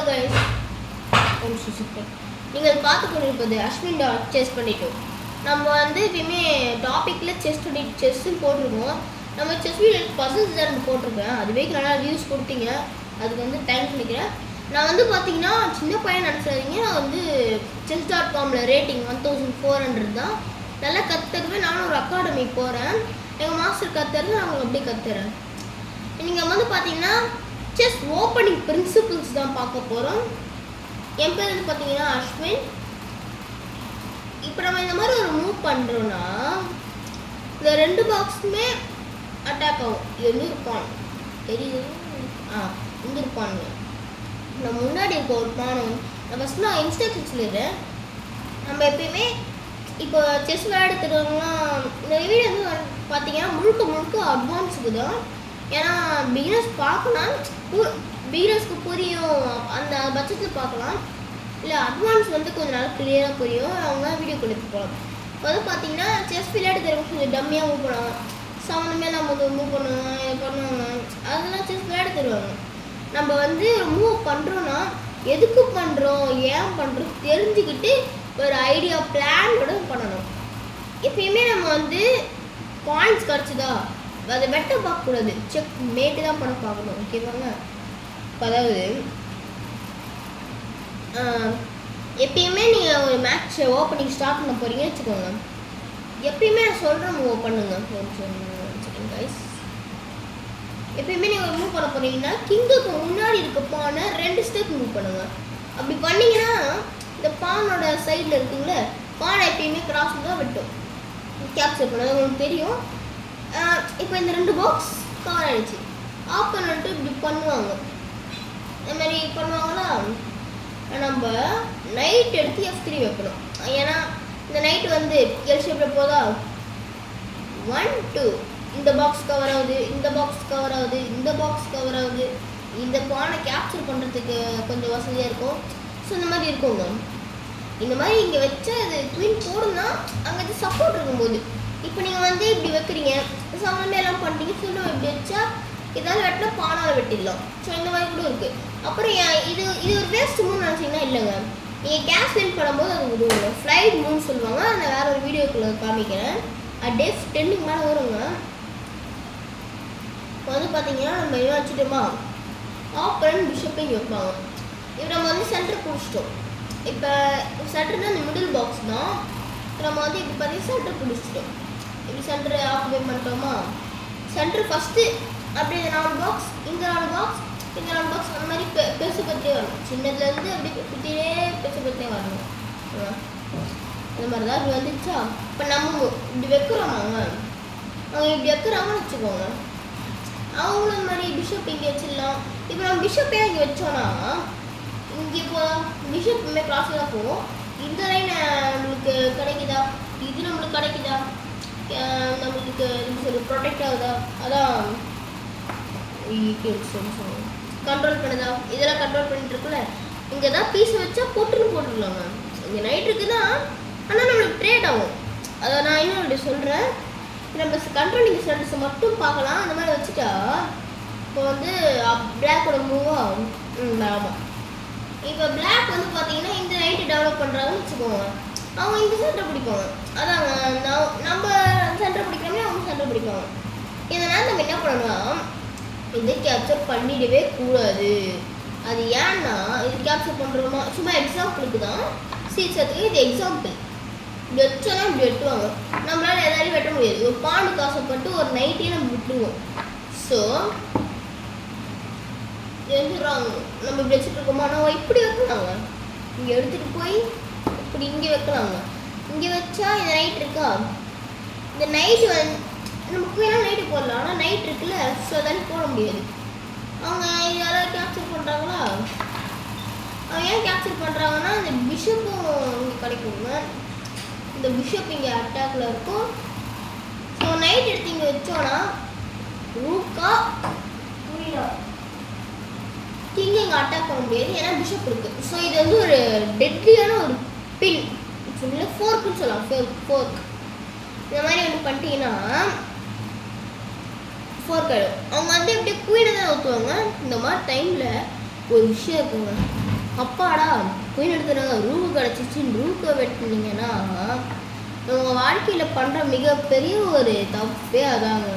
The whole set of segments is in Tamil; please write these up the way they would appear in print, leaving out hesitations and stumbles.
guys, நீங்கள் பார்த்து கொண்டிருப்பது அஸ்வின் செஸ் பண்ணிட்டோம். நம்ம வந்து எப்பயுமே டாப்பிக்கில் செஸ்ன்னு போட்டிருக்கோம். நம்ம செஸ் வீடியோ பசல்ஸ் தான் போட்டிருக்கேன். அதுவே நல்லா வியூஸ் கொடுத்தீங்க, அதுக்கு வந்து தேங்க்ஸ் பண்ணிக்கிறேன். நான் வந்து பார்த்தீங்கன்னா சின்ன பையன் நினச்சாதீங்க, நான் வந்து chess.comல ரேட்டிங் 1400 தான். நல்லா கற்றுக்குவேன். நானும் ஒரு அகாடமி போகிறேன், எங்கள் மாஸ்டர் கற்றுறது நான் உங்களுக்கு அப்படியே கற்றுறேன். நீங்கள் வந்து பார்த்தீங்கன்னா செஸ் ஓப்பனிங் பிரின்சிபிள்ஸ் தான் பார்க்க போகிறோம். என் பேர் வந்து பார்த்தீங்கன்னா அஸ்வின். இப்போ நம்ம இந்த மாதிரி ஒரு மூவ் பண்ணுறோன்னா இந்த 2 பாக்ஸுமே அட்டாக் ஆகும். இது வந்து ஒரு பான் தெரியுது. இங்கே ஒரு பானுங்க. நம்ம முன்னாடி இருக்க ஒரு பானம். நான் ஃபஸ்ட்டு நான் இன்ஸ்ட்ரக்ஷன் சொல்லிடுறேன். நம்ம எப்பயுமே இப்போ செஸ் விளையாட தெரிஞ்சவங்களாம் இந்த வீடியோ வந்து பார்த்தீங்கன்னா முழுக்க அட்வான்ஸுக்கு தான். ஏன்னா பிகினர்ஸ் பார்க்கலாம், பிகினர்ஸ்க்கு புரியும், அந்த பட்சத்தில் பார்க்கலாம். இல்லை அட்வான்ஸ் வந்து கொஞ்சம் நல்லா கிளியராக புரியும், அவங்க வீடியோக்குள்ளே போகலாம். இப்போ வந்து பார்த்தீங்கன்னா செஸ் விளையாட தெரியும், கொஞ்சம் டம்மியாக மூவ் பண்ணுவாங்க, சம்மந்தமே நம்ம மூவ் பண்ணுவாங்க, அதெல்லாம் செஸ் விளையாட தருவாங்க. நம்ம வந்து ஒரு மூவ் பண்ணுறோன்னா எதுக்கு பண்ணுறோம், ஏன் பண்ணுறோம் தெரிஞ்சுக்கிட்டு ஒரு ஐடியா பிளானோட பண்ணணும். எப்பயுமே நம்ம வந்து பாயிண்ட்ஸ் கிடச்சிதா அதை வெட்ட பார்க்கக்கூடாது, செக் மேட்டு தான் பண்ண பார்க்கணும். ஓகேவாங்க? அதாவது எப்பயுமே நீங்கள் ஒரு மேட்ச் ஓப்பனிங் ஸ்டார்ட் பண்ண போகிறீங்கன்னு வச்சுக்கோங்க, எப்பயுமே நான் சொல்கிற மூவ் பண்ணுங்க. கைஸ், எப்பயுமே நீங்கள் மூவ் பண்ண போகிறீங்கன்னா கிங்குக்கு முன்னாடி இருக்க பானை 2 ஸ்டெப் மூவ் பண்ணுங்கள். அப்படி பண்ணிங்கன்னா இந்த பானோட சைடில் இருக்குங்களே, பானை எப்பயுமே கிராஸ் தான் வெட்டும், கேப்சர் பண்ணது உங்களுக்கு தெரியும். இப்போ இந்த 2 பாக்ஸ் கவர் ஆகிடுச்சு. ஆப்போனன்ட்டு இப்படி பண்ணுவாங்க, இந்த மாதிரி பண்ணுவாங்களா, நம்ம நைட் எடுத்து F3 வைக்கணும். ஏன்னா இந்த நைட் வந்து எல் ஷேப்பில் போதா 1 2 இந்த பாக்ஸ் கவர் ஆகுது, இந்த பாக்ஸ் கவர் ஆகுது, இந்த பாக்ஸ் கவர் ஆகுது. இந்த பானை கேப்சர் பண்ணுறதுக்கு கொஞ்சம் வசதியாக இருக்கும். ஸோ இந்த மாதிரி இருக்குங்க. இந்த மாதிரி இங்கே வச்சா அது குயின் போடுன்னா அங்கே சப்போர்ட் இருக்கும்போது, இப்போ நீங்கள் வந்து இப்படி வைக்கிறீங்க, சம்மந்தமே எல்லாம் பண்ணிட்டீங்க, சொல்லுவோம் இப்படி வச்சா இதால் வெட்டினா பானால் வெட்டிடலாம். ஸோ இந்த மாதிரி கூட இருக்குது. அப்புறம் இது ஒரு வேஸ்ட் மூணு நினச்சிங்கன்னா இல்லைங்க, நீங்கள் கேஷ் லைன் பண்ணும்போது அது விடுவாங்க, ஃப்ளைட் மூணு சொல்லுவாங்க. நான் வேறு ஒரு வீடியோக்குள்ளே காமிக்கிறேன், டே 10க்கு மேலே வருங்க. இப்போ வந்து பார்த்தீங்கன்னா நம்ம என்ன வச்சுட்டோமா, ஆப்பரன் பிஷப்பை இங்கே வைப்பாங்க. இப்போ நம்ம வந்து சென்டர் பிடிச்சிட்டோம். இப்போ சென்டர்னா இந்த மிடில் பாக்ஸ் தான். நம்ம வந்து இப்படி பார்த்தீங்கன்னா சென்டர் பிடிச்சிட்டோம். இப்படி சென்டர் ஆக்குபை பண்ணிட்டோமா, சென்டர் ஃபஸ்ட்டு அப்படி இந்த 4 பாக்ஸ், இந்த 4 பாக்ஸ், இந்த 4 பாக்ஸ், அந்த மாதிரி பெருசு பற்றியே வரணும். சின்னதுலேருந்து அப்படி சுற்றியே பெருசு பற்றியே வரணும். இந்த மாதிரி தான் இப்படி வந்துச்சா. இப்போ நம்ம இப்படி வைக்கிறோம், அவங்க இப்படி வைக்கிறாங்கன்னு வச்சுக்கோங்க, அவங்களும் இந்த மாதிரி பிஷப் இங்கே வச்சிடலாம். இப்போ நம்ம பிஷப்பே இங்கே வச்சோன்னா இங்கே போகலாம், பிஷப் இங்கே கிராஸில் தான் போகும். இந்த லைன் நம்மளுக்கு கிடைக்குதா, இது நம்மளுக்கு கிடைக்குதா, நம்மளுக்கு சொல்லி ப்ரொடெக்ட் ஆகுதா, அதான் கண்ட்ரோல் பண்ணுதா, இதெல்லாம் கண்ட்ரோல் பண்ணிட்டு இருக்குல்ல. இங்கே தான் பீஸை வச்சா போட்டுருக்கலாங்க. இங்கே நைட் இருக்குன்னா ஆனால் நம்மளுக்கு ட்ரேட் ஆகும். அதை நான் இன்னும் அப்படி சொல்கிறேன். நம்ம கண்ட்ரோலிங் ஸ்டேட்டஸை மட்டும் பார்க்கலாம். அந்த மாதிரி வச்சுட்டா இப்போ வந்து பிளாக்கோட மூவாக ஆமாம். இப்போ பிளாக் வந்து பார்த்தீங்கன்னா இந்த நைட்டு டெவலப் பண்ணுறாங்கன்னு வச்சுக்கோங்க, அவங்க இந்த சென்டர் பிடிப்பாங்க. அதாங்க நம்ம சென்டர் பிடிக்கிறோமே, அவங்க சென்டர் பிடிப்பாங்க. இதனால் நம்ம என்ன பண்ணணும், இதை கேப்சர் பண்ணிடவே கூடாது. அது ஏன்னா இது கேப்சர் பண்ணுறோமா, சும்மா எக்ஸாம்பிளுக்கு தான் சீச்சத்துக்கு இது எக்ஸாம்பிள். இப்படி வச்சாலும் இப்படி வெட்டுவாங்க, நம்மளால் எதாலையும் வெட்ட முடியாது. ஒரு பானுக்கு ஆசைப்பட்டு ஒரு நைட்டையும் நம்ம விட்டுருவோம். ஸோ எழுந்துடுறாங்க, நம்ம இப்படி வச்சுட்டு இருக்கோமா, நம்ம இப்படி வைக்கலாங்க, இங்கே எடுத்துகிட்டு போய் இப்படி இங்கே வைக்கலாங்க. இங்கே வச்சா இந்த நைட் இருக்கா, இந்த நைட்டு வந்து நமக்கு வேணால் நைட்டு போடலாம், ஆனால் நைட் இருக்குல்ல, ஸோ அதானே போட முடியாது. அவங்க இதெல்லாம் கேப்சர் பண்ணுறாங்களா, அவங்க ஏன் கேப்சர் பண்ணுறாங்கன்னா இந்த பிஷப்பும் இங்கே கிடைக்குங்க. இந்த பிஷப் இங்கே அட்டாக்ல இருக்கும். ஸோ நைட் எடுத்து இங்கே வச்சோன்னா ரூக்கா புரியல, கிங் இங்கே அட்டாக் பண்ண முடியாது, ஏன்னா பிஷப் இருக்குது. ஸோ இது வந்து ஒரு டெட்லியான ஒரு பின், இல்லை ஃபோர்க்குன்னு சொல்லலாம், ஃபோர்க். இந்த மாதிரி வந்து பண்ணிட்டீங்கன்னா ஃபோர்க் ஆகிடும். அவங்க வந்து எப்படியே குயினை தான் ஊற்றுவாங்க. இந்த மாதிரி டைமில் ஒரு விஷயம் இருக்குங்க. அப்பாடா குயின் எடுத்துறாங்க, ரூபு கிடச்சிச்சின்னு ரூக்கை வெட்டினீங்கன்னா உங்கள் வாழ்க்கையில் பண்ணுற மிகப்பெரிய ஒரு தப்பே அதாங்க.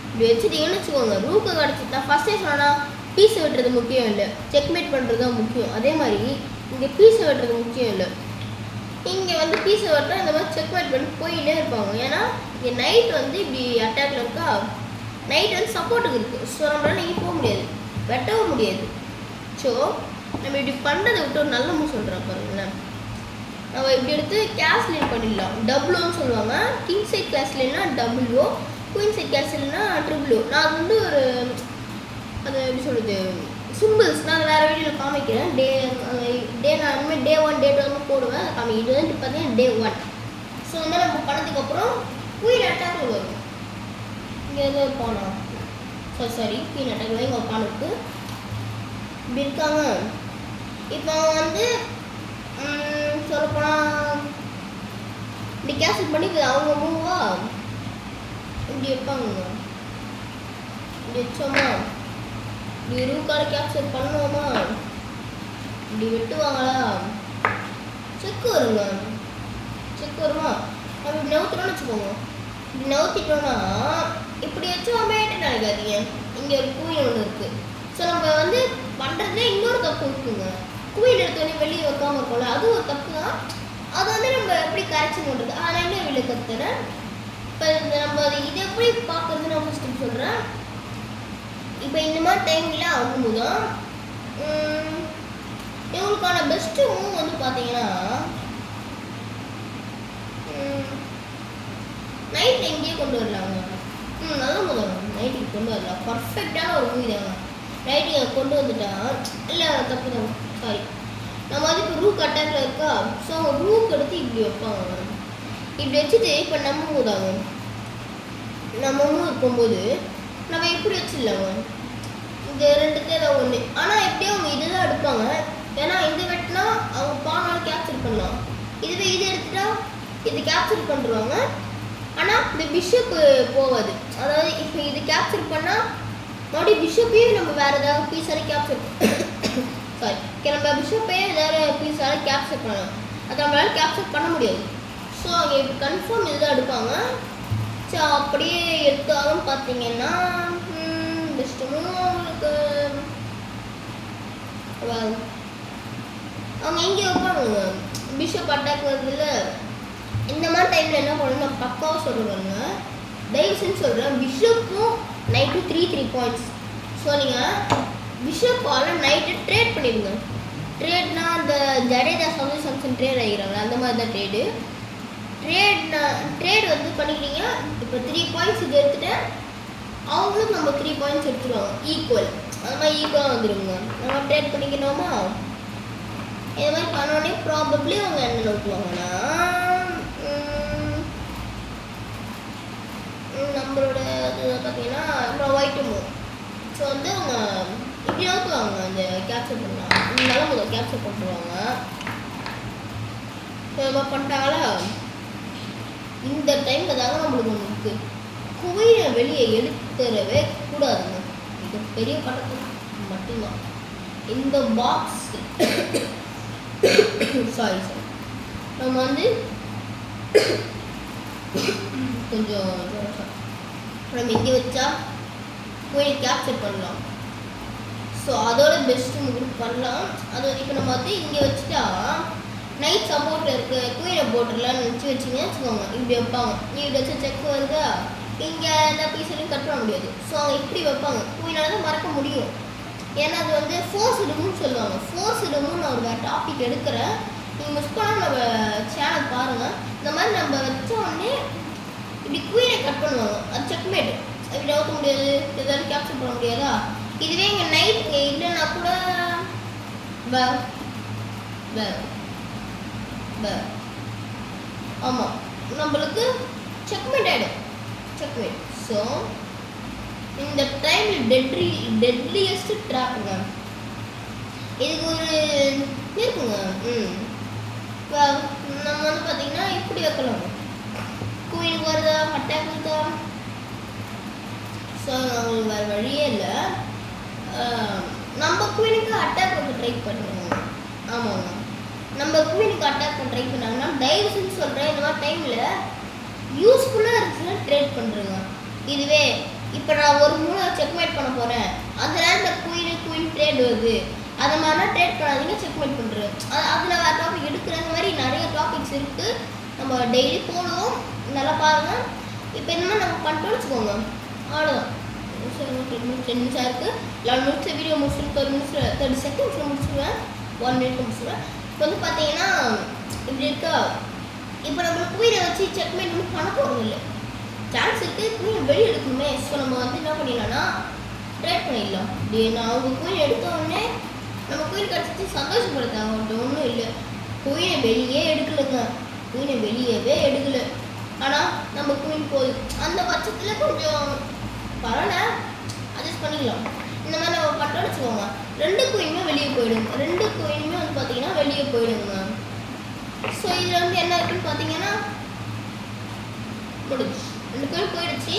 இப்படி வச்சுட்டீங்கன்னு வச்சுக்கோங்க, ரூக்கை கிடச்சிட்டா ஃபஸ்ட்டே சொன்னால் பீஸை வெட்டுறது முக்கியம் இல்லை, செக்மேட் பண்ணுறது தான் முக்கியம். அதே மாதிரி இங்கே பீஸை வெட்டுறது முக்கியம் இல்லை, இங்கே வந்து பீஸை வெட்டால் இந்த மாதிரி செக்மேட் பண்ணி போயிட்டே இருப்பாங்க. ஏன்னா இங்கே நைட் வந்து இப்படி அட்டாக்ல இருக்கா, நைட் வந்து சப்போர்ட்டுக்கு இருக்குது. ஸோ நம்மளால இங்கே போக முடியாது, வெட்டவும் முடியாது. ஸோ நம்ம இப்படி பண்ணுறதை விட்டு ஒரு நல்ல மூவ் சொல்கிறேன் பாருங்களேன். நம்ம இப்படி எடுத்து கேஸ்லின் பண்ணிடலாம். டபுள்யூன்னு சொல்லுவாங்க. கிங் சைட் கேஸ்லின்னா டபுள்யூ, குயின் சைட் கேஸ்லின்னா ட்ரிபிள்யூ. நான் அது வந்து ஒரு அது எப்படி சொல்கிறது சிம்பிள்ஸ் நான் வேறு வீடியோவில் காமிக்கிறேன். நான் இனிமேல் டே 1 டே 2 போடுவேன், அதை காமி. இது வந்து பார்த்தீங்கன்னா டே 1. ஸோ இந்த மாதிரி நம்ம பண்ணதுக்கப்புறம் குயின் அட்டாக் வரும். இங்கே எதோ போனோம், சாரி குயின் அட்டாக் இங்கே ஒரு பான் இருக்குது. இப்படி இருக்காங்க. இப்போ வந்து சொல்லப்போனால் இப்படி கேன்சல் பண்ணி அவங்க மூவா இப்படி வைப்பாங்க. இப்படி வச்சோமா, இப்படி ரூக்கால கேப்சர் பண்ணுவோமா, இப்படி வெட்டுவாங்களா, செக் வருங்க. செக் வருமா, நம்ம இப்படி நவுத்துறோம்னு வச்சுக்கோங்க. இப்படி நவுத்திட்டோம்னா இப்படி வச்சோமே நினைக்காதீங்க, இங்கே ஒரு குயின் ஒன்று இருக்குது. ஸோ நம்ம வந்து பண்ணுறதுலே இன்னொரு தப்பு இருக்குங்க. குயின் எடுத்தோடனே வெளியே வைக்காமல் இருக்கோம்ல, அது ஒரு தப்பு தான். அதை வந்து நம்ம எப்படி கரெக்ஷன் பண்ணுறது, அதனால் என்ன வெளியே கற்றுறேன். இப்போ நம்ம அதை இதை எப்படி பார்க்குறதுன்னு நான் ஃபஸ்ட்டு சொல்கிறேன். இப்போ இந்த மாதிரி டைமில் ஆகும்போது தான் இவங்களுக்கான பெஸ்ட்டு மூவ் வந்து பார்த்தீங்கன்னா நைட் எங்கேயே கொண்டு வரலாங்க. நல்லா முதல்ல நைட்டுக்கு கொண்டு வரலாம். பர்ஃபெக்டான ஒரு மூவி தாங்க. நைட்டு கொண்டு வந்துட்டா இல்லை தப்பு தான், சாரி. நம்ம வந்து இப்போ ரூக் அட்டாக்ல இருக்கா, ஸோ அவங்க ரூக் எடுத்து இப்படி வைப்பாங்க. இப்படி வச்சுட்டு இப்போ நம்ம போதாங்க, நம்ம இருக்கும்போது நம்ம எப்படி வச்சிடலாங்க, இந்த ரெண்டுத்தே தான் ஒன்று. ஆனால் எப்படியும் அவங்க இதுதான் எடுப்பாங்க. ஏன்னா இது வெட்டினா அவங்க பானால் கேப்சர் பண்ணலாம். இதுவே இது எடுத்துட்டா இது கேப்சர் பண்ணுறாங்க. ஆனால் இந்த பிஷப்பு போகாது. அதாவது இப்போ இது கேப்சர் பண்ணால் மறுபடியும் பிஷப்பையும் நம்ம வேறு ஏதாவது பீஸால கேப்சர் சாரி நம்ம பிஷப்பையே வேறு பீஸால கேப்சர் பண்ணலாம். அதை நம்மளால கேப்சர் பண்ண முடியாது. ஸோ அவங்க இப்போ கன்ஃபார்ம் இதுதான் எடுப்பாங்க. ஸோ அப்படியே எடுத்தாலும் பார்த்தீங்கன்னா பெஸ்ட்டுமும் அவங்களுக்கு அவங்க எங்கே வைப்பாங்க பிஷப் அட்டாக் வருதுல்ல. இந்த மாதிரி டைமில் என்ன பண்ணணும், நான் பக்காவாக சொல்லுவாங்க. தயவு செஞ்சு சொல்கிறேன், பிஷப்பும் நைட்டு 3 பாயிண்ட்ஸ். ஸோ நீங்கள் பிஷப்பால் நைட்டு ட்ரேட் பண்ணிடுங்க. ட்ரேட்னா அந்த ஜடேஜா சம்சன் ட்ரேட் ஆகிக்கிறாங்க, அந்த மாதிரி தான் ட்ரேடு. ட்ரேட் வந்து பண்ணிக்கிறீங்க. இப்போ 3 பாயிண்ட்ஸ் இது எடுத்துகிட்டு அவங்களும் நம்ம 3 பாயிண்ட்ஸ் எடுத்துருவாங்க, ஈக்குவல். அது மாதிரி ஈக்குவலாக வந்துடுங்க. நம்ம ட்ரேட் பண்ணிக்கணுமா, இது மாதிரி பண்ணோடனே ப்ராபப்ளி அவங்க என்ன நோக்குவாங்கன்னா நம்மளோட இது பார்த்தீங்கன்னா அப்புறம் ஒயிட்டு மூவ். ஸோ வந்து அவங்க இப்படி நோக்குவாங்க, அந்த கேப்சர் பண்ணலாம். இருந்தாலும் முதல் கேப்சர் பண்ணுவாங்க. ஸோ நம்ம பண்ணிட்டாங்களா, இந்த டைமில் தாங்க நம்மளுக்கு ஒன்று இருக்குது, குயினை வெளியே எடுத்துடவே கூடாதுங்க. இது பெரிய படத்து மட்டும்தான். இந்த பாக்ஸ் சாரி நம்ம வந்து கொஞ்சம் நம்ம இங்கே வச்சா குயினை கேப்சர் பண்ணலாம். ஸோ அதோட பெஸ்ட்டு மூவ் பண்ணலாம். அது இப்போ நம்ம வந்து இங்கே வச்சுட்டா நைட் சப்போர்ட்டில் இருக்க குயினை போட்டுடலான்னு வச்சுக்கோங்க. இப்படி வைப்பாங்க. நீ இப்படி வச்சா செக் வருதா, இங்கே எல்லா பீஸையும் கட் பண்ண முடியாது. ஸோ அவங்க இப்படி வைப்பாங்க. குயினால தான் மறக்க முடியும். ஏன்னா அது வந்து ஃபோர்ஸ் இடமுன்னு சொல்லுவாங்க. ஃபோர்ஸ் இடமும் நான் ஒரு வேறு டாபிக் எடுக்கிறேன், நீங்கள் மிஸ் பண்ணால் நம்ம சேனல் பாருங்கள். இந்த மாதிரி நம்ம வச்ச உடனே இப்படி குயினை கட் பண்ணுவாங்க. அது செக்மேட். இப்படி அவுக்க முடியாது, எதாவது கேப்சர் பண்ண முடியாதா. இதுவே இங்கே நைட் இல்லைன்னா கூட ஆமாம் நம்மளுக்கு செக்மேட் ஆகிடும். செக்மேட். ஸோ இந்த டைமில் டெட்லியஸ்ட் ட்ராப்புங்க. இதுக்கு ஒரு இருக்குங்க. நம்ம வந்து பார்த்தீங்கன்னா இப்படி வைக்கலாம். குயினுக்கு வருதா, அட்டாக் வருதா. ஸோ அவங்களுக்கு வேறு வழியே இல்லை. நம்ம குயினுக்கு அட்டாக் பண்ண ட்ரை பண்ணுவோம். ஆமாங்க, நம்ம குயினுக்கு அட்டாக் பண்ண ட்ரை பண்ணாங்கன்னா தயவு செஞ்சு சொல்கிறேன், இந்த மாதிரி டைமில் யூஸ்ஃபுல்லாக இருந்துச்சுன்னா ட்ரேட் பண்ணுறேங்க. இதுவே இப்போ நான் ஒரு மூணு செக்மேட் பண்ண போகிறேன், அந்த நேரத்தில் குயின் ட்ரேட் வருது, அந்த மாதிரிலாம் ட்ரேட் பண்ணாதீங்க, செக்மேட் பண்ணுறேன். அதில் வேறு டாபிக் எடுக்கிற மாதிரி நிறைய டாபிக்ஸ் இருக்குது, நம்ம டெய்லி போடுவோம், நல்லா பாருங்கள். இப்போ இந்த மாதிரி நம்ம பண்ணிட்டோம்னு வச்சுக்கோங்க, அவ்வளோதான். 10 நிமிஷம் இருக்குது, 11 நிமிஷம் வீடியோ முடிச்சுட்டு 1 நிமிஷம் 30 செகண்ட்ஸில் முடிச்சுடுவேன், 1 மினிட் முடிச்சுடுவேன். இப்போ வந்து பார்த்தீங்கன்னா இப்படி இருக்கா, இப்போ நம்மளுக்கு குயினை வச்சு செக்மேட் வந்து பண்ண போகிறது இல்லை, சான்ஸ் இருக்குது குயின் வெளியே எடுக்கணுமே. ஸோ நம்ம வந்து என்ன பண்ணிடலாம்னா ட்ரேட் பண்ணிடலாம். நான் அவங்க குயின் எடுத்த உடனே நம்ம குயின் கிடச்சிட்டு சந்தோஷப்படுத்தாங்க, ஒன்றும் இல்லை. குயினை வெளியே எடுக்கலைங்க, குயினை வெளியவே எடுக்கலை, ஆனால் நம்ம குயின் போகுது. அந்த பட்சத்தில் கொஞ்சம் பரவாயில்ல, அட்ஜஸ்ட் பண்ணிக்கலாம். இந்த மாதிரி நம்ம பண்ணுறோம்னு வச்சுக்கோங்க, 2 குயினுமே வெளியே போயிடுங்க, 2 குயினுமே வந்து பார்த்தீங்கன்னா வெளியே போயிடுங்க. ஸோ இதில் வந்து என்ன இருக்குன்னு பார்த்தீங்கன்னா முடிஞ்சு 2 குயின் போயிடுச்சு.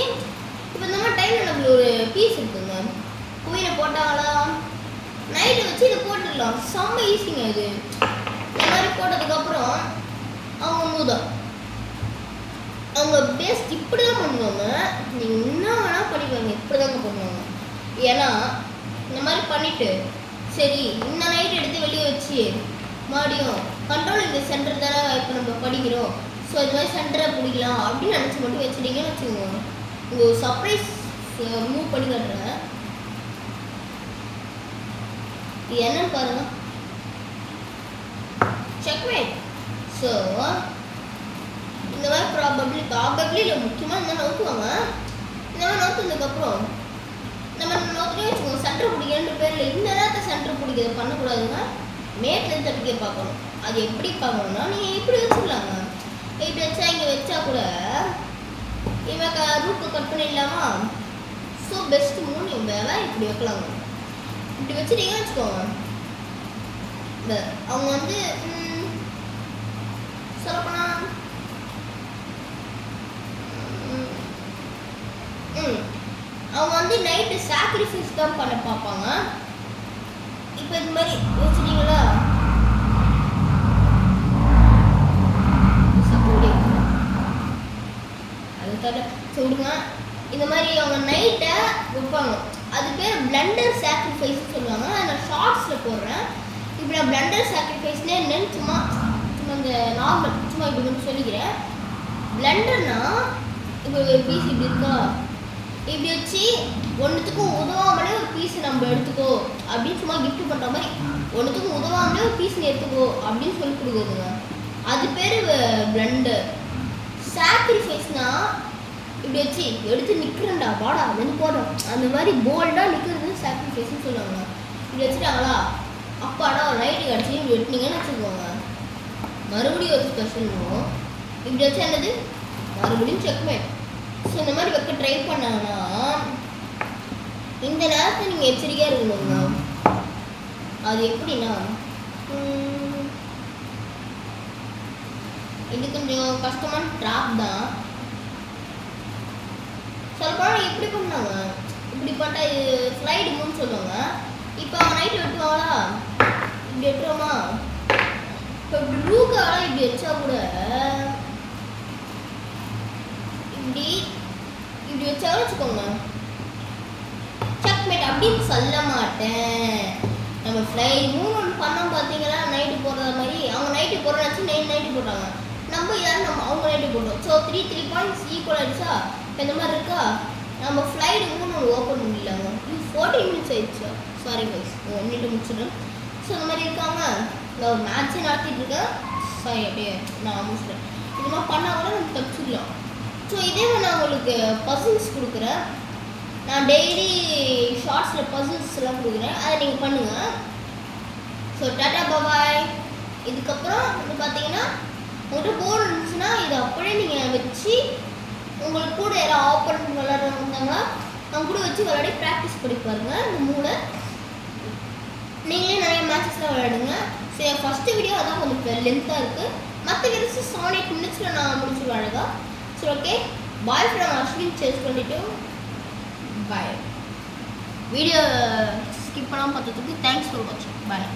இப்போ இந்த மாதிரி டைமில் நம்மளுக்கு ஒரு பீஸ் இருக்குங்க, குயினை போட்டாங்களா நைட்டு வச்சு இதை போட்டுடலாம், செம்ம ஈஸிங்க இது. இந்த மாதிரி போட்டதுக்கப்புறம் அவங்க மூதம் அவங்க பேஸ்ட் இப்படி தான் பண்ணுவாங்க, நீங்கள் என்ன வேணால் பண்ணிப்பாங்க, இப்படி தாங்க பண்ணுவாங்க. ஏன்னா இந்த மாதிரி பண்ணிவிட்டு சரி இந்த நைட் எடுத்து வெளியே வச்சு மறுபடியும் கண்ட்ரோல் இந்த சென்டர் தானே இப்போ நம்ம படிக்கிறோம், ஸோ இது மாதிரி சென்டரை பிடிக்கலாம் அப்படின்னு நினச்சி மட்டும் வச்சுட்டீங்கன்னு வச்சுக்கோங்க. உங்கள் சர்ப்ரைஸ் மூவ் பண்ணி காட்டுறேன், இது என்னன்னு பாருங்க, செக்மேட். ஸோ இந்த மாதிரி ப்ராபப்ளி இல்லை முக்கியமாக இந்த மாதிரி நோக்குவாங்க. இந்த மாதிரி நோக்குனதுக்கப்புறம் நம்ம நோக்கினே வச்சுக்கோங்க, சென்டர் பிடிக்கிறன்ற பேரில் இந்த நேரத்தை சென்டர் பிடிக்கிறது பண்ணக்கூடாதுங்க, மேட்லேருந்து தப்பிக்க பார்க்கணும். அது எப்படி பார்க்கணும்னா நீங்கள் இப்படி வச்சுக்கலாங்க, இப்படி வச்சா இங்கே வச்சா கூட இவன் ரூட்டை கட் பண்ணிடலாமா. ஸோ பெஸ்ட்டு மூணு வேலை இப்படி வைக்கலாங்க, இப்படி வச்சுட்டீங்கன்னு வச்சுக்கோங்க. இந்த அவங்க வந்து சொல்லப்போனால் அவங்க வந்து நைட்டு சாக்ரிஃபைஸ் தான் பண்ண பார்ப்பாங்க. இப்போ இது மாதிரி வச்சுட்டீங்களா, அது தர சொல்லுங்க. இந்த மாதிரி அவங்க நைட்டை வைப்பாங்க, அது பேர் பிளண்டர் சாக்ரிஃபைஸ் சொல்லுவாங்க. நான் ஷார்ட்ஸில் போடுறேன். இப்போ நான் பிளண்டர் சாக்ரிஃபைஸ்னே என்னன்னு சும்மா இந்த நார்மல் சும்மா இப்படி கொஞ்சம் சொல்லிக்கிறேன். பிளண்டர்னா இப்போ ஒரு பீஸ் இப்படி இருக்கா, இப்படி வச்சு ஒன்றுத்துக்கும் உதவாமலே ஒரு பீஸ் நம்ம எடுத்துக்கோ அப்படின்னு சும்மா கிஃப்ட் பண்ணுற மாதிரி, ஒன்றுத்துக்கும் உதவாமலே ஒரு பீஸ் நீ எடுத்துக்கோ அப்படின்னு சொல்லி கொடுக்குறதுங்க, அது பேர் பிளண்டர். சாக்ரிஃபைஸ்னா இப்படி வச்சு எடுத்து நிற்கிறேன்டா வாடா வந்து போடுறோம், அந்த மாதிரி போல்டாக நிற்கிறது சாக்ரிஃபைஸ்ன்னு சொல்லுவாங்க. இப்படி வச்சுட்டாங்களா, அப்பாடா ஒரு நைட்டு கிடச்சி இப்படி வெட்டினீங்கன்னு வச்சுக்கோங்க, மறுபடியும் ஒரு ஸ்பெஷல் வரும். இப்படி வச்சா என்னது மறுபடியும் செக்மேட். ஸோ இந்த மாதிரி வைக்க ட்ரை பண்ணாங்கன்னா இந்த நேரத்தை நீங்கள் எச்சரிக்கையாக இருக்கணுங்க. அது எப்படின்னா இது கொஞ்சம் கஷ்டமான ட்ராப் தான். சொல்லப்போனால் எப்படி பண்ணாங்க, இப்படி பண்ணால் இது ஸ்லைடு மூன்னு சொல்லுவாங்க. இப்போ அவங்க நைட்டு வெட்டுவாங்களா, இப்படி வெட்டுறோமா, இப்போ இப்படி ரூக்காக இப்படி வச்சா கூட இப்படி இப்படி வச்சாலும் வச்சுக்கோங்க செக்மேட் அப்படின்னு சொல்ல மாட்டேன். நம்ம ஃப்ளைட் மூணு ஒன்று பண்ணோம் பார்த்தீங்களா, நைட்டு போடுற மாதிரி. அவங்க நைட்டு போடுறாச்சு நைட்டு போட்டாங்க, நம்ம யாரும் நம்ம அவங்க நைட்டு போட்டோம். ஸோ 3 பாயிண்ட்ஸ் ஈக்குவல் ஆகிடுச்சா. இப்போ இந்த மாதிரி இருக்கா, நம்ம ஃப்ளைட் மூணு ஒன்று ஓப்பன் பண்ணிடலாங்க. 14 மினிட்ஸ் ஆயிடுச்சா, சாரி கைஸ் 1 மினிட் முடிச்சிடுறேன். ஸோ இந்த மாதிரி இருக்காங்க, நான் ஒரு மேட்ச்சே நடத்திட்டு இருக்கேன். சாரி அப்படியே நான் முடிச்சிட்டேன். இது மாதிரி பண்ணால் கூட நம்ம தப்பிச்சிடலாம். ஸோ இதே மாதிரி நான் உங்களுக்கு பசில்ஸ் கொடுக்குறேன், நான் டெய்லி ஷார்ட்ஸில் பசில்ஸ் எல்லாம் கொடுக்குறேன், அதை நீங்கள் பண்ணுங்கள். ஸோ டாட்டா பாபாய். இதுக்கப்புறம் வந்து பார்த்தீங்கன்னா உங்கள்கிட்ட போர்டு இருந்துச்சுன்னா இதை அப்படியே நீங்கள் வச்சு உங்களுக்கு கூட யாரும் ஓப்பன் விளாட்றாங்கன்னா அவங்க கூட வச்சு விளையாடி ப்ராக்டிஸ் பண்ணி பாருங்கள். இந்த மூளை நீங்களே நிறைய மேட்சஸ்லாம் விளையாடுங்க. சரி, ஃபஸ்ட்டு வீடியோ அதான் கொஞ்சம் லென்த்தாக இருக்குது, மற்ற வீடியோஸ் 7-8 மினிட்ஸில் நான் முடிச்சுடுவேன் அழகா. சரி, okay, bye from Ashwin Chess 22. Bye. Video skip பண்ணாமல் பார்த்ததுக்கு தேங்க்ஸ் ஃபார் வாட்சிங். பாய்.